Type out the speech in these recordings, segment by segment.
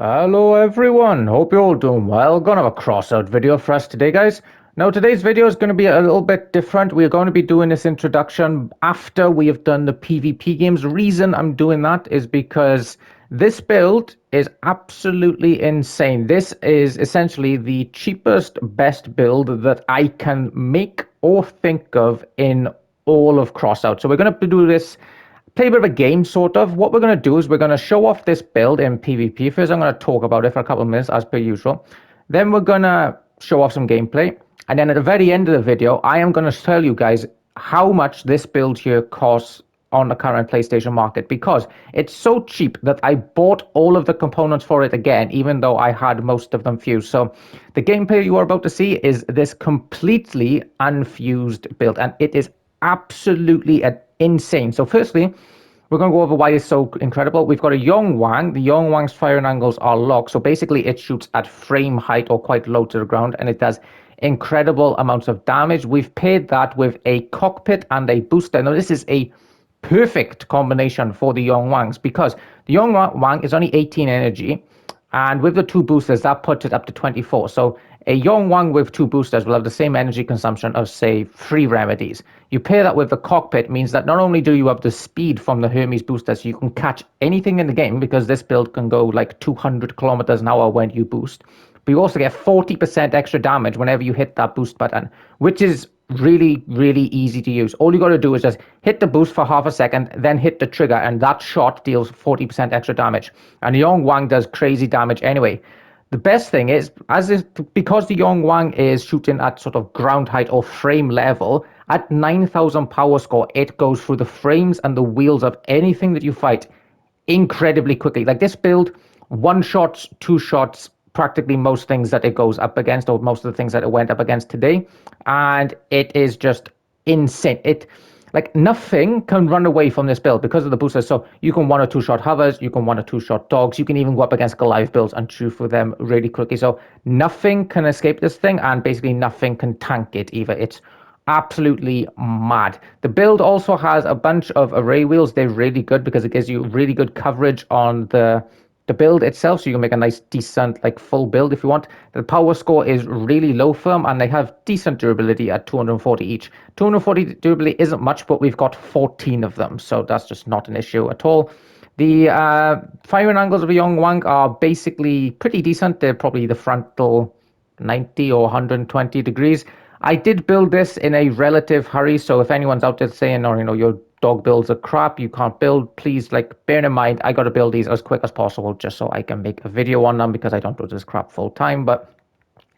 Hello everyone, hope you're all doing well. Gonna have a crossout video for us today, guys. Now today's video is going to be a little bit different. We're going to be doing this introduction after we have done the PvP games. The reason I'm doing that is because this build is absolutely insane. This is essentially the cheapest, best build that I can make or think of in all of Crossout. So we're going to do this, play a bit of a game, sort of. What we're going to do is we're going to show off this build in PvP. First, I'm going to talk about it for a couple of minutes, as per usual. Then we're going to show off some gameplay. And then at the very end of the video, I am going to tell you guys how much this build here costs on the current PlayStation market, because it's so cheap that I bought all of the components for it again, even though I had most of them fused. So the gameplay you are about to see is this completely unfused build, and it is absolutely insane. So firstly, we're going to go over why it's so incredible. We've got a Yong Wang. The Yong Wang's firing angles are locked. So basically it shoots at frame height or quite low to the ground, and it does incredible amounts of damage. We've paired that with a cockpit and a booster. Now this is a perfect combination for the Yong Wangs, because the Yong Wang is only 18 energy, and with the two boosters that puts it up to 24. So a Yong Wang with two boosters will have the same energy consumption of, say, 3 remedies. You pair that with the cockpit, means that not only do you have the speed from the Hermes booster, so you can catch anything in the game, because this build can go like 200 kilometers an hour when you boost, but you also get 40% extra damage whenever you hit that boost button, which is really, really easy to use. All you got to do is just hit the boost for half a second, then hit the trigger, and that shot deals 40% extra damage. And the Yong Wang does crazy damage anyway. The best thing is, because the Yong Wang is shooting at sort of ground height or frame level, at 9,000 power score, it goes through the frames and the wheels of anything that you fight incredibly quickly. Like this build, one shots, two shots, practically most things that it goes up against, or most of the things that it went up against today, and it is just insane. It, like, nothing can run away from this build because of the boosters. So you can 1 or 2 shot hovers, you can 1 or 2 shot dogs, you can even go up against Goliath builds and chew for them really quickly. So nothing can escape this thing, and basically nothing can tank it either. It's absolutely mad. The build also has a bunch of array wheels. They're really good because it gives you really good coverage on the build itself, so you can make a nice decent like full build if you want. The power score is really low for them, and they have decent durability at 240 each. 240 durability isn't much, but we've got 14 of them, so that's just not an issue at all. The firing angles of a Yong Wang are basically pretty decent. They're probably the frontal 90 or 120 degrees. I did build this in a relative hurry, so if anyone's out there saying, or your dog builds are crap, you can't build, please, like, bear in mind, I got to build these as quick as possible just so I can make a video on them, because I don't do this crap full time. But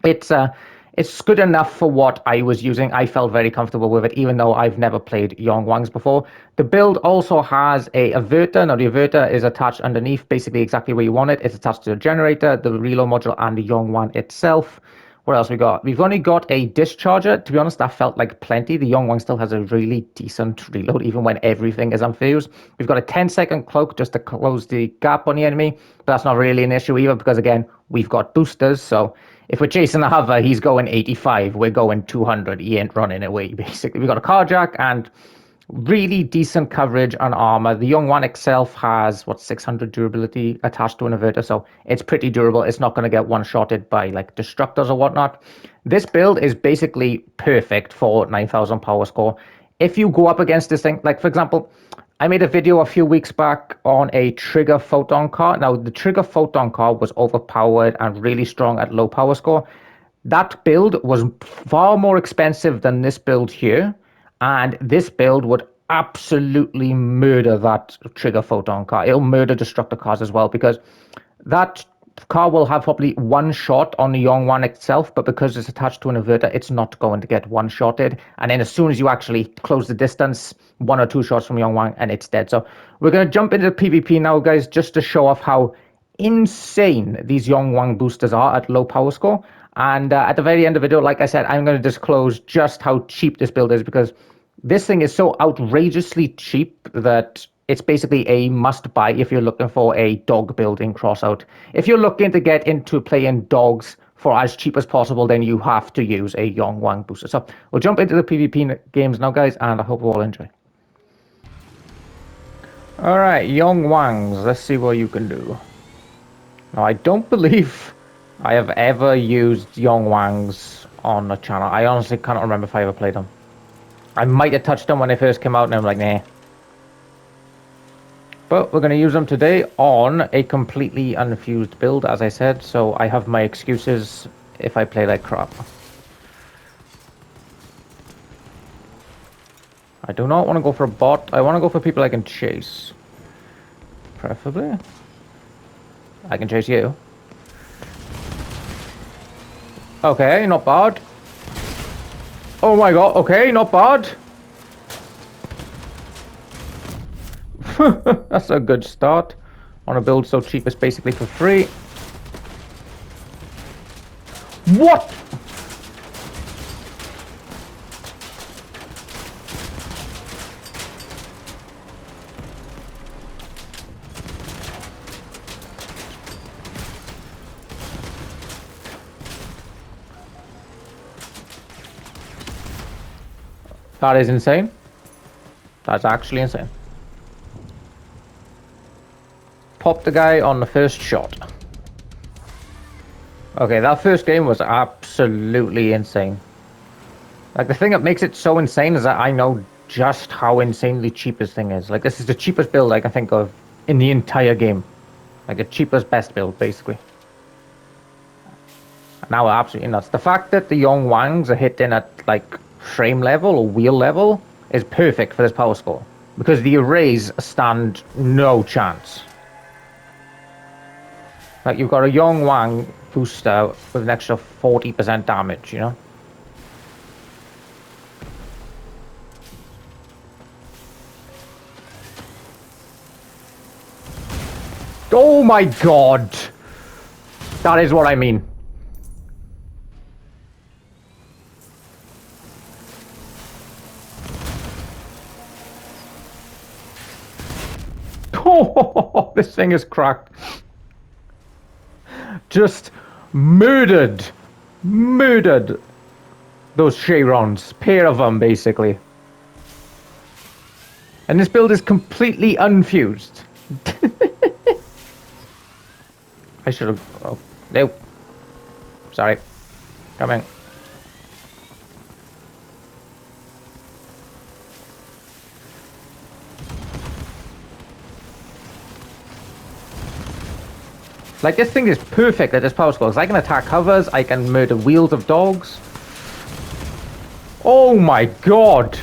it's good enough for what I was using. I felt very comfortable with it, even though I've never played Yong Wangs before. The build also has a averter. Now the averter is attached underneath, basically exactly where you want it. It's attached to the generator, the reload module, and the Yong Wang itself. What else we got? We've only got a discharger. To be honest, that felt like plenty. The Yong Wang still has a really decent reload, even when everything is unfused. We've got a 10-second cloak just to close the gap on the enemy, but that's not really an issue either, because again, we've got boosters. So if we're chasing a hover, he's going 85, we're going 200. He ain't running away, basically. We've got a carjack and really decent coverage on armor. The Yong Wang itself has 600 durability attached to an averter, so it's pretty durable. It's not going to get one-shotted by like destructors or whatnot. This build is basically perfect for 9,000 power score. If you go up against this thing, like for example, I made a video a few weeks back on a Trigger Photon car. Now the Trigger Photon car was overpowered and really strong at low power score. That build was far more expensive than this build here, and this build would absolutely murder that Trigger Photon car. It'll murder Destructor cars as well, because that car will have probably one shot on the Yong Wang itself, but because it's attached to an averter, it's not going to get one-shotted. And then as soon as you actually close the distance, 1 or 2 shots from Yong Wang, and it's dead. So we're going to jump into the PvP now, guys, just to show off how insane these Yong Wang boosters are at low power score. And at the very end of the video, like I said, I'm going to disclose just how cheap this build is, because this thing is so outrageously cheap that it's basically a must-buy if you're looking for a dog building Crossout. If you're looking to get into playing dogs for as cheap as possible, then you have to use a Yong Wang booster. So we'll jump into the PvP games now, guys, and I hope you all enjoy. Alright, Yong Wangs, let's see what you can do. Now, I don't believe I have ever used Young Wangs on a channel. I honestly can't remember if I ever played them. I might have touched them when they first came out and I'm like, nah. But we're going to use them today on a completely unfused build, as I said, so I have my excuses if I play like crap. I do not want to go for a bot. I want to go for people I can chase. Preferably. I can chase you. Okay, not bad. Oh my god, okay, not bad. That's a good start on a build so cheap it's basically for free. What? That is insane. That's actually insane. Pop the guy on the first shot. Okay, that first game was absolutely insane. Like, the thing that makes it so insane is that I know just how insanely cheap this thing is. Like, this is the cheapest build I can think of in the entire game. Like, the cheapest best build, basically. Now, absolutely nuts. The fact that the Young Wangs are hitting at, like, frame level or wheel level is perfect for this power score. Because the arrays stand no chance. Like, you've got a Young Wang booster with an extra 40% damage, you know? Oh my god! That is what I mean. Oh, this thing is cracked. Just murdered those Cheyrons. Pair of them, basically. And this build is completely unfused. I should have... Oh, no. Sorry. Coming. Like, this thing is perfect at this power score. I can attack hovers, I can murder wheels of dogs. Oh my god!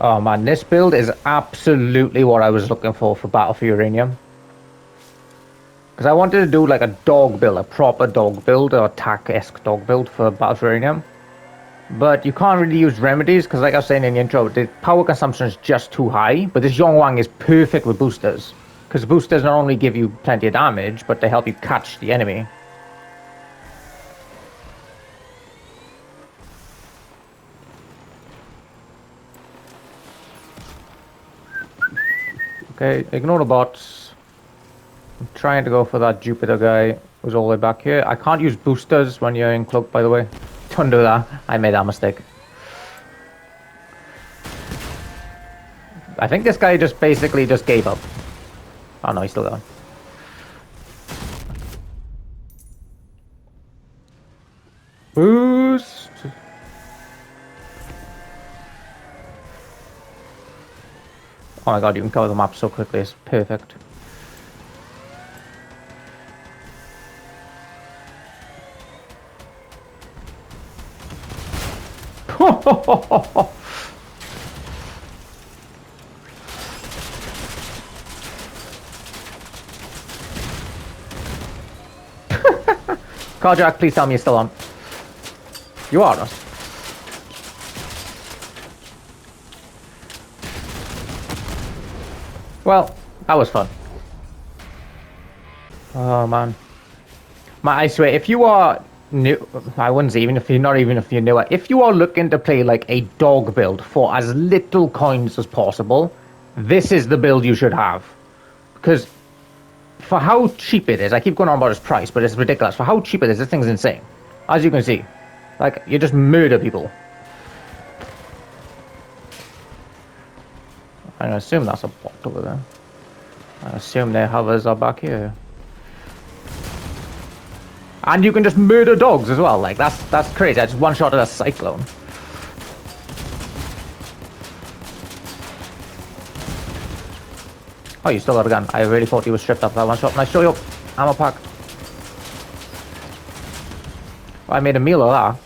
Oh man, this build is absolutely what I was looking for Battle for Uranium. Because I wanted to do like a dog build, a proper dog build, or attack-esque dog build for Battle for Uranium. But you can't really use remedies, because like I was saying in the intro, the power consumption is just too high. But this Yongwang is perfect with boosters. Because boosters not only give you plenty of damage, but they help you catch the enemy. Okay, ignore the bots. I'm trying to go for that Jupiter guy who's all the way back here. I can't use boosters when you're in cloak, by the way. Don't do that. I made that mistake. I think this guy just basically just gave up. Oh no, he's still going. Boost! Oh my god, you can cover the map so quickly, it's perfect. Carjack, please tell me you're still on. You are, us. Well, that was fun. Oh man. I swear, if you are new, I wouldn't say if you're newer, if you are looking to play like a dog build for as little coins as possible, this is the build you should have. Because for how cheap it is, I keep going on about its price, but it's ridiculous. For how cheap it is, this thing's insane. As you can see, like, you just murder people. I assume that's a bot over there. I assume their hovers are back here. And you can just murder dogs as well. Like that's crazy. I just one shot at a cyclone. Oh, you still got a gun. I really thought you were stripped up that one shot. Nice show you up. Ammo pack. Well, I made a meal of that.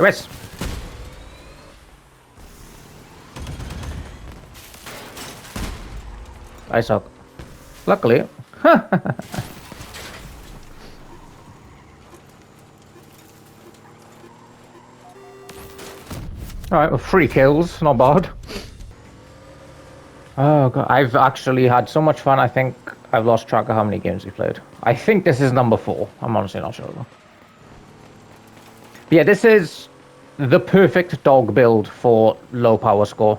Yes. I suck. Luckily. Alright, well, 3 kills, not bad. Oh god, I've actually had so much fun, I think I've lost track of how many games we've played. I think this is number 4. I'm honestly not sure though. But yeah, this is the perfect dog build for low power score.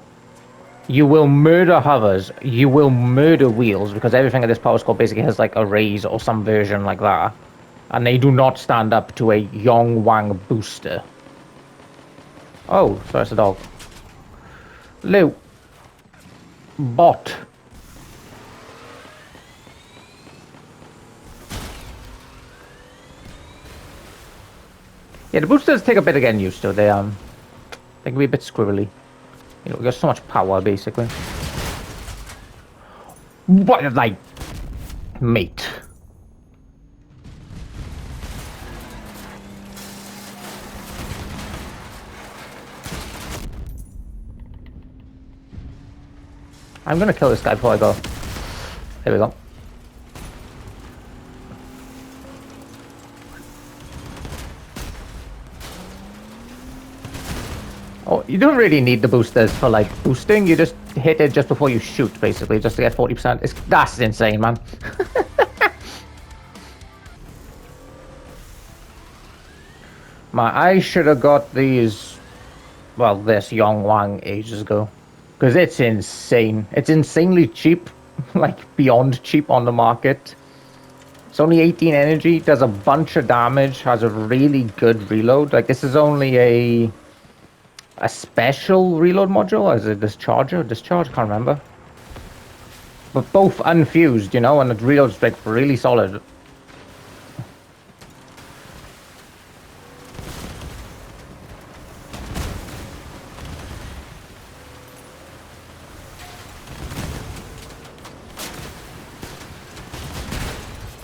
You will murder hovers, you will murder wheels, because everything at this power score basically has like a raise or some version like that. And they do not stand up to a Yong Wang booster. Oh, so it's a dog. Lou. Bot. Yeah, the boosters take a bit of getting used to. They can be a bit squirrely. You know, we got so much power basically. What, like, mate? I'm gonna kill this guy before I go. There we go. Oh, you don't really need the boosters for like boosting. You just hit it just before you shoot, basically, just to get 40%. That's insane, man. I should have got these. Well, this Yong Wang ages ago. Because it's insane. It's insanely cheap. Like, beyond cheap on the market. It's only 18 energy, does a bunch of damage, has a really good reload. Like, this is only a special reload module, or is it discharger? Discharge, can't remember. But both unfused, you know, and it reloads like really solid.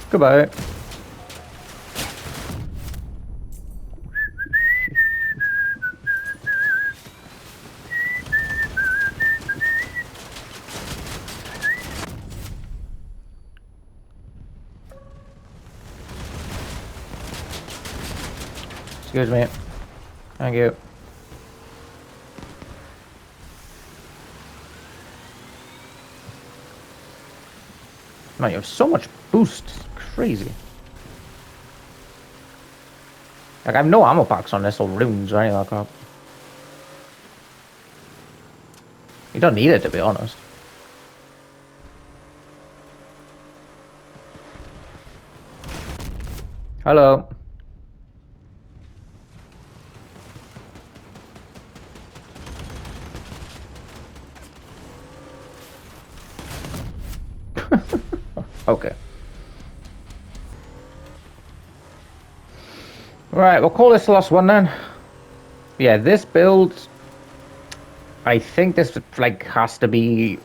Goodbye. Excuse me. Thank you. Man, you have so much boost. It's crazy. Like, I have no ammo packs on this, or runes, or anything like that. You don't need it, to be honest. Hello. Okay. Right, we'll call this the last one then. Yeah, this build, I think this like has to be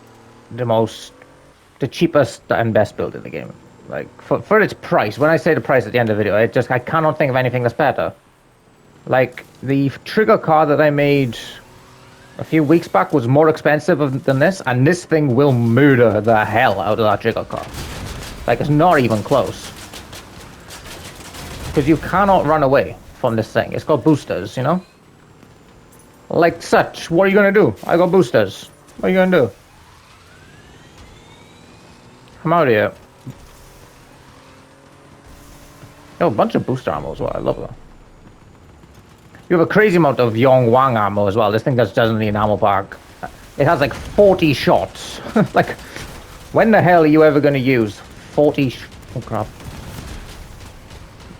the cheapest and best build in the game. Like for its price. When I say the price at the end of the video, I cannot think of anything that's better. Like the trigger car that I made a few weeks back was more expensive than this, and this thing will murder the hell out of that trigger car. Like, it's not even close. Because you cannot run away from this thing. It's got boosters, you know? Like such. What are you gonna do? I got boosters. What are you gonna do? I'm out of here. Oh, a bunch of booster ammo as well. I love that. You have a crazy amount of Yong Wang ammo as well. This thing doesn't need an ammo pack. It has like 40 shots. Like, When the hell are you ever going to use 40 oh crap.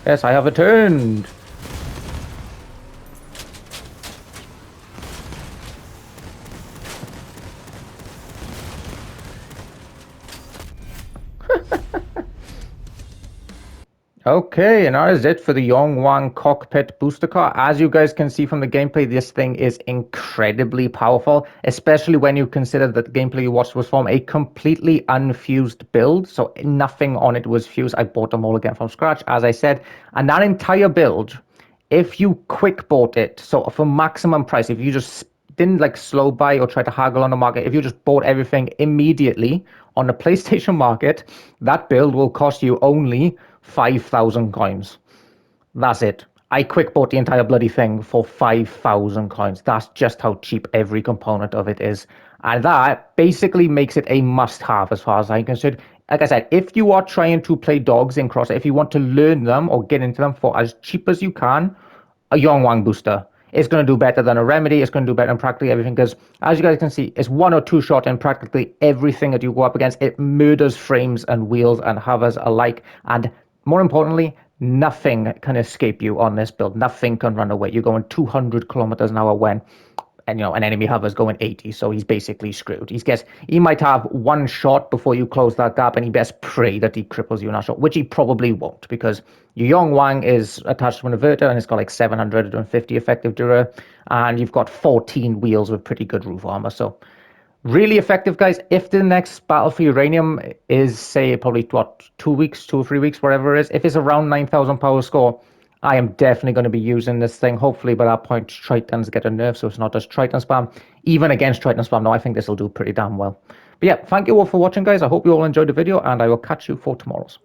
Yes, I have returned. Okay, and that is it for the Yongwang cockpit booster car. As you guys can see from the gameplay, this thing is incredibly powerful, especially when you consider that the gameplay you watched was from a completely unfused build, so nothing on it was fused. I bought them all again from scratch, as I said, and that entire build, if you quick bought it, so for maximum price, if you just didn't like slow buy or try to haggle on the market, if you just bought everything immediately on the PlayStation market, that build will cost you only 5,000 coins. That's it. I quick bought the entire bloody thing for 5,000 coins. That's just how cheap every component of it is. And that basically makes it a must-have as far as I'm concerned. Like I said, if you are trying to play dogs in Crossout, if you want to learn them or get into them for as cheap as you can, a Yongwang booster is going to do better than a Remedy. It's going to do better than practically everything because, as you guys can see, it's one or two shot in practically everything that you go up against. It murders frames and wheels and hovers alike. And more importantly, nothing can escape you on this build. Nothing can run away. You're going 200 kilometers an hour when, and an enemy hovers going 80, so he's basically screwed. He might have one shot before you close that gap, and he best pray that he cripples you in that shot, which he probably won't, because your Yongwang is attached to an inverter, and it's got like 750 effective dura, and you've got 14 wheels with pretty good roof armor, so really effective, guys. If the next battle for uranium is, say, probably, 2 or 3 weeks, whatever it is, if it's around 9,000 power score, I am definitely going to be using this thing. Hopefully by that point, Tritons get a nerf, so it's not just Triton spam. Even against Triton spam, no, I think this will do pretty damn well. But yeah, thank you all for watching, guys. I hope you all enjoyed the video, and I will catch you for tomorrow's.